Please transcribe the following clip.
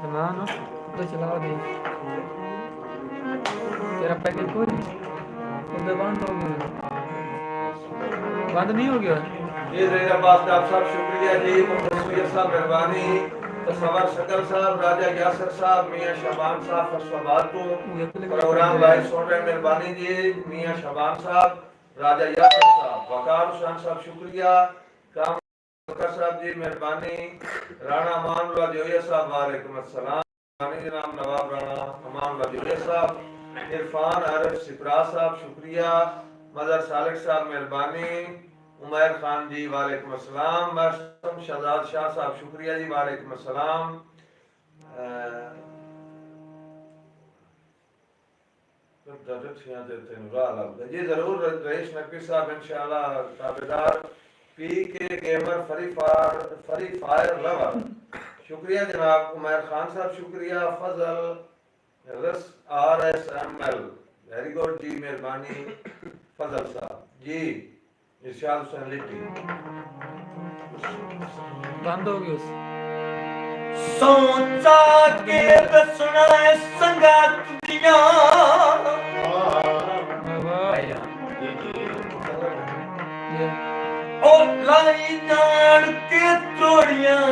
زمان تو چلا دے تیرا پیکج کوئی ادھر بند ہو گیا بند نہیں ہو گیا جی زیر عباس ڈاکٹر صاحب شکریہ جی محمد صاحب مہربانی تصور شکر صاحب راجہ یاسر صاحب میاں شبان صاحب فصلباد کو پروگرام بھائی سن رہے مہربانی جی میاں شبان صاحب راجہ یاسر صاحب وقار حسین صاحب شکریہ کام بکر صاحب جی مہربانی رانا امان اللہ جویہ صاحب وعلیکم السلام مہربانی جناب نواب رانا امان اللہ جویہ صاحب عرفان عارف سپرا صاحب شکریہ مظہر صالح صاحب مہربانی عمیر خان جی وعلیکم السلام مرسم شہزاد شاہ صاحب شکریہ جی وعلیکم السلام جی ضرور رئیس نقوی صاحب انشاءاللہ تابعدار پی کے گیمر فری فائر لور شکریہ جناب عمیر خان صاحب شکریہ فضل رس R S M L very good جی مہربانی فضل صاحب جی ارشاد حسین لٹی بند ہو گیا سوچا کے دسنا سنگا دنیا او لائی جان کے توڑیاں